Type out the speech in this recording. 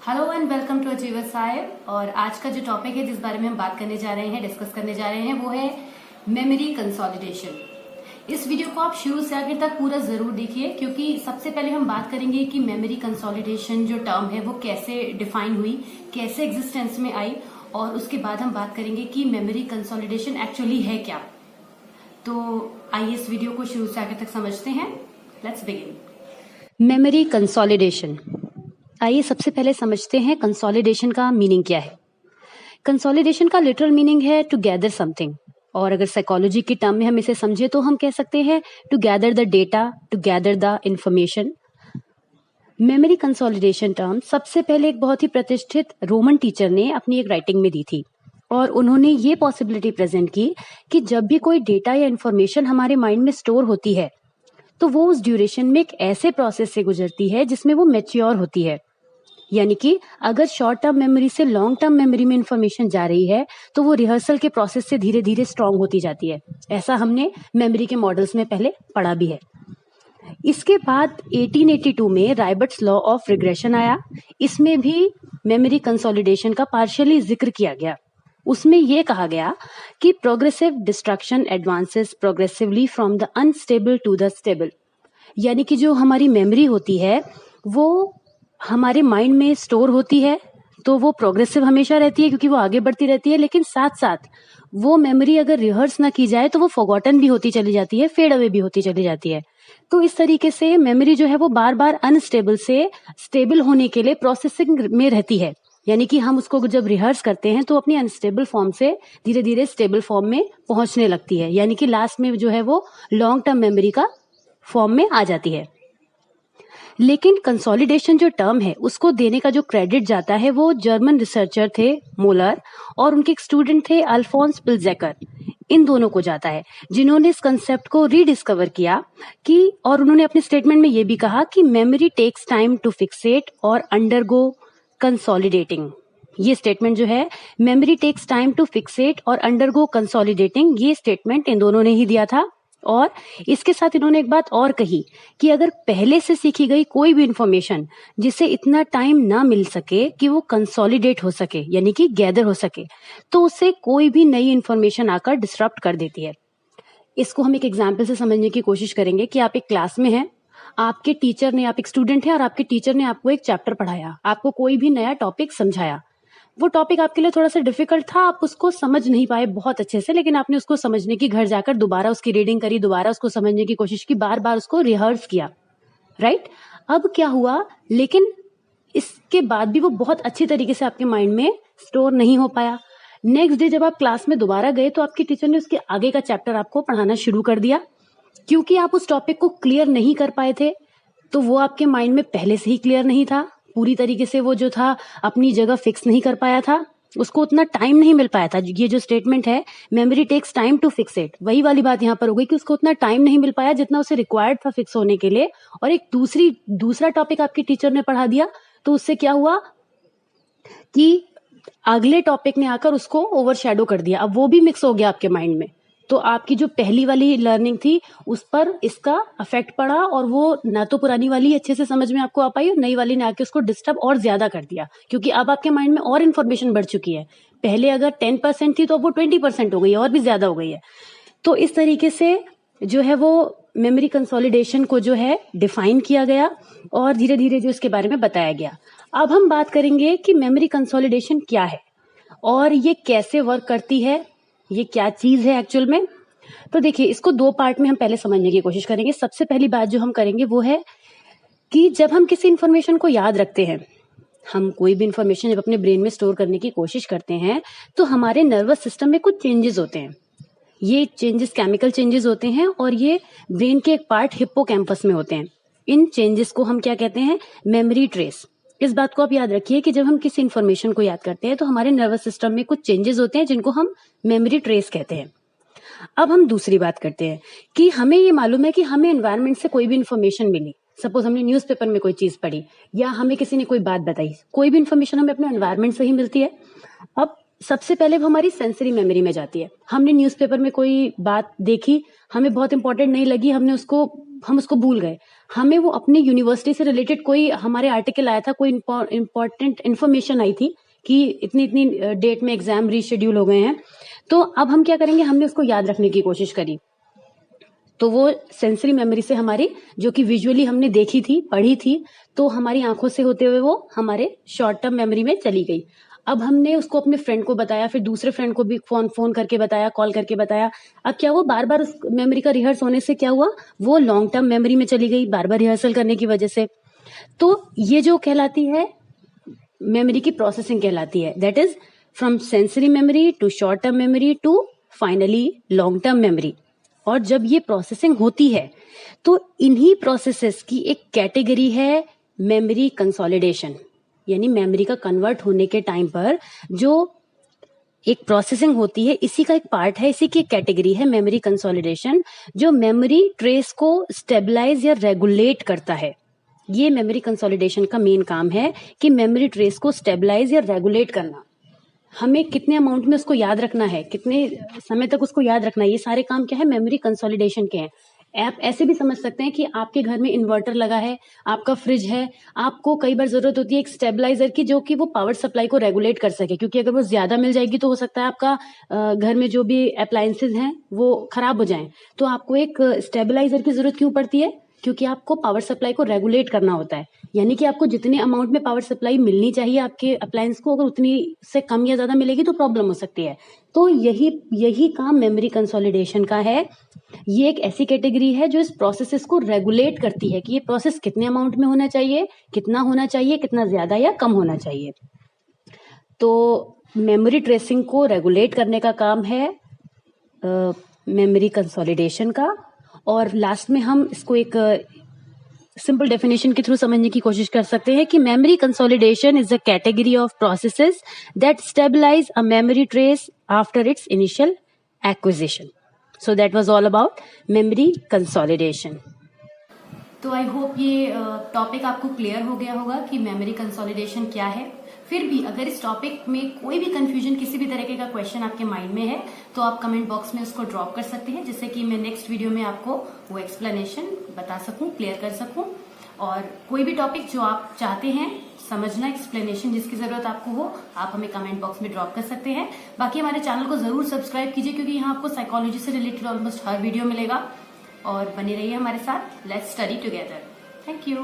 Hello and welcome to achiever Sahib. और आज का जो टॉपिक है जिस बारे में हम बात करने जा रहे हैं, डिस्कस करने जा रहे हैं, वो है मेमोरी कंसोलिडेशन। इस वीडियो को आप शुरू से आखिर तक पूरा जरूर देखिए, क्योंकि सबसे पहले हम बात करेंगे कि मेमोरी कंसोलिडेशन जो टर्म है वो कैसे डिफाइन हुई, कैसे एग्जिस्टेंस में आई, और उसके बाद हम बात करेंगे कि मेमोरी कंसोलिडेशन एक्चुअली है क्या। तो आइए इस वीडियो को शुरू से आखिर तक समझते हैं। Let's begin. Memory consolidation. आइए सबसे पहले समझते हैं कंसोलिडेशन का मीनिंग क्या है। कंसोलिडेशन का लिटरल मीनिंग है टू गैदर समथिंग, और अगर साइकोलॉजी की टर्म में हम इसे समझे तो हम कह सकते हैं to gather the data, to gather the information. Memory consolidation term सबसे पहले एक बहुत ही प्रतिष्ठित रोमन टीचर ने अपनी एक राइटिंग में दी थी, और उन्होंने ये पॉसिबिलिटी प्रेजेंट की कि जब भी कोई डेटा या इंफॉर्मेशन हमारे माइंड में स्टोर होती है तो वो उस ड्यूरेशन में एक ऐसे प्रोसेस से गुजरती है जिसमें वो मैच्योर होती है। यानी कि अगर शॉर्ट टर्म मेमोरी से लॉन्ग टर्म मेमोरी में इंफॉर्मेशन जा रही है तो वो रिहर्सल के प्रोसेस से धीरे धीरे स्ट्रांग होती जाती है। ऐसा हमने मेमोरी के मॉडल्स में पहले पढ़ा भी है। इसके बाद 1882 में रायबर्ट्स लॉ ऑफ रिग्रेशन आया। इसमें भी मेमोरी कंसोलिडेशन का पार्शियली जिक्र किया गया। उसमें यह कहा गया कि progressive destruction advances progressively from the unstable to the stable. यानी कि जो हमारी मेमोरी होती है वो हमारे माइंड में स्टोर होती है, तो वो प्रोग्रेसिव हमेशा रहती है क्योंकि वो आगे बढ़ती रहती है, लेकिन साथ साथ वो मेमोरी अगर रिहर्स ना की जाए तो वो फॉरगॉटन भी होती चली जाती है, फेड अवे भी होती चली जाती है। तो इस तरीके से मेमोरी जो है वो बार बार अनस्टेबल से स्टेबल होने के लिए प्रोसेसिंग में रहती है। यानी कि हम उसको जब रिहर्स करते हैं तो अपनी अनस्टेबल फॉर्म से धीरे धीरे स्टेबल फॉर्म में पहुंचने लगती है, यानी कि लास्ट में जो है वो लॉन्ग टर्म मेमोरी का फॉर्म में आ जाती है। लेकिन कंसोलिडेशन जो टर्म है उसको देने का जो क्रेडिट जाता है वो जर्मन रिसर्चर थे मोलर, और उनके एक स्टूडेंट थे अल्फोंस पिल्जेकर। इन दोनों को जाता है जिन्होंने इस कंसेप्ट को रीडिस्कवर किया कि, और उन्होंने अपने स्टेटमेंट में ये भी कहा कि memory takes time to fixate और अंडरगो कंसोलिडेटिंग। ये स्टेटमेंट जो है, memory takes time to fixate और अंडरगो कंसोलिडेटिंग, ये स्टेटमेंट इन दोनों ने ही दिया था। और इसके साथ इन्होंने एक बात और कही कि अगर पहले से सीखी गई कोई भी इंफॉर्मेशन जिसे इतना टाइम ना मिल सके कि वो कंसोलिडेट हो सके, यानी कि गैदर हो सके, तो उससे कोई भी नई इंफॉर्मेशन आकर डिसरप्ट कर देती है। इसको हम एक एग्जाम्पल से समझने की कोशिश करेंगे कि आप एक क्लास में हैं, आपके टीचर ने, आप एक स्टूडेंट हैं और आपके टीचर ने आपको एक चैप्टर पढ़ाया, आपको कोई भी नया टॉपिक समझाया। वो टॉपिक आपके लिए थोड़ा सा डिफिकल्ट था, आप उसको समझ नहीं पाए बहुत अच्छे से, लेकिन आपने उसको समझने की घर जाकर दोबारा उसकी रीडिंग करी, दोबारा उसको समझने की कोशिश की, बार बार उसको रिहर्स किया, राइट। अब क्या हुआ, लेकिन इसके बाद भी वो बहुत अच्छी तरीके से आपके माइंड में स्टोर नहीं हो पाया। नेक्स्ट डे जब आप क्लास में दोबारा गए तो आपके टीचर ने उसके आगे का चैप्टर आपको पढ़ाना शुरू कर दिया, क्योंकि आप उस टॉपिक को क्लियर नहीं कर पाए थे, तो वो आपके माइंड में पहले से ही क्लियर नहीं था, पूरी तरीके से वो जो था अपनी जगह फिक्स नहीं कर पाया था, उसको उतना टाइम नहीं मिल पाया था। ये जो स्टेटमेंट है, memory takes time to fix it, वही वाली बात यहाँ पर हो गई कि उसको उतना टाइम नहीं मिल पाया जितना उसे रिक्वायर्ड था फिक्स होने के लिए। और एक दूसरा टॉपिक आपके टीचर ने पढ़ा दिया, तो उससे क्या हुआ कि अगले टॉपिक ने आकर उसको ओवरशैडो कर दिया, अब वो भी मिक्स हो गया आपके माइंड में। तो आपकी जो पहली वाली लर्निंग थी उस पर इसका इफेक्ट पड़ा, और वो ना तो पुरानी वाली अच्छे से समझ में आपको आ पाई, और नई वाली ने आके उसको डिस्टर्ब और ज्यादा कर दिया, क्योंकि अब आपके माइंड में और इन्फॉर्मेशन बढ़ चुकी है। पहले अगर 10% थी तो अब वो 20% हो गई है, और भी ज्यादा हो गई है। तो इस तरीके से जो है वो मेमोरी कंसोलिडेशन को जो है डिफाइन किया गया, और धीरे धीरे जो इसके बारे में बताया गया। अब हम बात करेंगे कि मेमोरी कंसोलिडेशन क्या है और ये कैसे वर्क करती है, ये क्या चीज है एक्चुअल में। तो देखिए, इसको दो पार्ट में हम पहले समझने की कोशिश करेंगे। सबसे पहली बात जो हम करेंगे वो है कि जब हम किसी इंफॉर्मेशन को याद रखते हैं, हम कोई भी इंफॉर्मेशन जब अपने ब्रेन में स्टोर करने की कोशिश करते हैं तो हमारे नर्वस सिस्टम में कुछ चेंजेस होते हैं। ये चेंजेस केमिकल चेंजेस होते हैं, और ये ब्रेन के एक पार्ट हिप्पोकैम्पस में होते हैं। इन चेंजेस को हम क्या कहते हैं, मेमोरी ट्रेस। इस बात को आप याद रखिए कि जब हम किसी इंफॉर्मेशन को याद करते हैं तो हमारे नर्वस सिस्टम में कुछ चेंजेस होते हैं जिनको हम मेमोरी ट्रेस कहते हैं। अब हम दूसरी बात करते हैं कि हमें ये मालूम है कि हमें एनवायरनमेंट से कोई भी इंफॉर्मेशन मिली, सपोज हमने न्यूज़पेपर में कोई चीज पढ़ी, या हमें किसी ने कोई बात बताई, कोई भी इंफॉर्मेशन हमें अपने एनवायरनमेंट से ही मिलती है। अब सबसे पहले वो हमारी सेंसरी मेमोरी में जाती है। हमने न्यूज़पेपर में कोई बात देखी, हमें बहुत इंपॉर्टेंट नहीं लगी, हम उसको भूल गए। हमें वो अपनी यूनिवर्सिटी से रिलेटेड कोई हमारे आर्टिकल आया था, कोई इंपॉर्टेंट इन्फॉर्मेशन आई थी कि इतनी इतनी डेट में एग्जाम रीशेड्यूल हो गए हैं। तो अब हम क्या करेंगे, हमने उसको याद रखने की कोशिश करी, तो वो सेंसरी मेमोरी से हमारी, जो कि विजुअली हमने देखी थी, पढ़ी थी, तो हमारी आंखों से होते हुए वो हमारे शॉर्ट टर्म मेमोरी में चली गई। अब हमने उसको अपने फ्रेंड को बताया, फिर दूसरे फ्रेंड को भी फोन करके बताया, कॉल करके बताया। अब क्या हुआ, बार बार उस मेमोरी का रिहर्स होने से क्या हुआ, वो लॉन्ग टर्म मेमोरी में चली गई, बार बार रिहर्सल करने की वजह से। तो ये जो कहलाती है मेमोरी की प्रोसेसिंग कहलाती है, that is from sensory memory to short term memory to finally long term memory. और जब ये प्रोसेसिंग होती है तो इन्हीं प्रोसेसेस की एक कैटेगरी है मेमोरी कंसोलिडेशन, यानी मेमोरी का कन्वर्ट होने के टाइम पर जो एक प्रोसेसिंग होती है, इसी का एक पार्ट है, इसी की एक कैटेगरी है मेमोरी कंसोलिडेशन, जो मेमोरी ट्रेस को स्टेबलाइज या रेगुलेट करता है। ये मेमोरी कंसोलिडेशन का मेन काम है कि मेमोरी ट्रेस को स्टेबलाइज या रेगुलेट करना। हमें कितने अमाउंट में उसको याद रखना है, कितने समय तक उसको याद रखना है, ये सारे काम क्या है, मेमोरी कंसोलिडेशन के हैं। आप ऐसे भी समझ सकते हैं कि आपके घर में इन्वर्टर लगा है, आपका फ्रिज है, आपको कई बार जरूरत होती है एक स्टेबलाइजर की, जो कि वो पावर सप्लाई को रेगुलेट कर सके, क्योंकि अगर वो ज्यादा मिल जाएगी तो हो सकता है आपका घर में जो भी अप्लायंसेज हैं वो खराब हो जाएं। तो आपको एक स्टेबलाइजर की जरूरत क्यों पड़ती है, क्योंकि आपको पावर सप्लाई को रेगुलेट करना होता है, यानी कि आपको जितने अमाउंट में पावर सप्लाई मिलनी चाहिए आपके अप्लायंस को, अगर उतनी से कम या ज्यादा मिलेगी तो प्रॉब्लम हो सकती है। तो यही काम मेमोरी कंसोलिडेशन का है। ये एक ऐसी कैटेगरी है जो इस प्रोसेसेस को रेगुलेट करती है कि ये प्रोसेस कितने अमाउंट में होना चाहिए, कितना ज्यादा या कम होना चाहिए। तो मेमोरी ट्रेसिंग को रेगुलेट करने का काम है मेमोरी कंसोलिडेशन का। और लास्ट में हम इसको एक सिंपल डेफिनेशन के थ्रू समझने की कोशिश कर सकते हैं कि memory consolidation is a category of processes that stabilise a memory trace after its initial acquisition. So that was all about memory consolidation. तो आई होप ये टॉपिक आपको क्लियर हो गया होगा कि मेमोरी कंसोलिडेशन क्या है। फिर भी अगर इस टॉपिक में कोई भी कंफ्यूजन, किसी भी तरीके का क्वेश्चन आपके माइंड में है तो आप कमेंट बॉक्स में उसको ड्रॉप कर सकते हैं, जिससे कि मैं नेक्स्ट वीडियो में आपको वो एक्सप्लेनेशन बता सकूं, क्लियर कर सकूं। और कोई भी टॉपिक जो आप चाहते हैं समझना, एक्सप्लेनेशन जिसकी जरूरत आपको हो, आप हमें कमेंट बॉक्स में ड्रॉप कर सकते हैं। बाकी हमारे चैनल को जरूर सब्सक्राइब कीजिए, क्योंकि यहाँ आपको साइकोलॉजी से रिलेटेड ऑलमोस्ट हर वीडियो मिलेगा। और बने रहिए हमारे साथ। Let's study together. Thank you.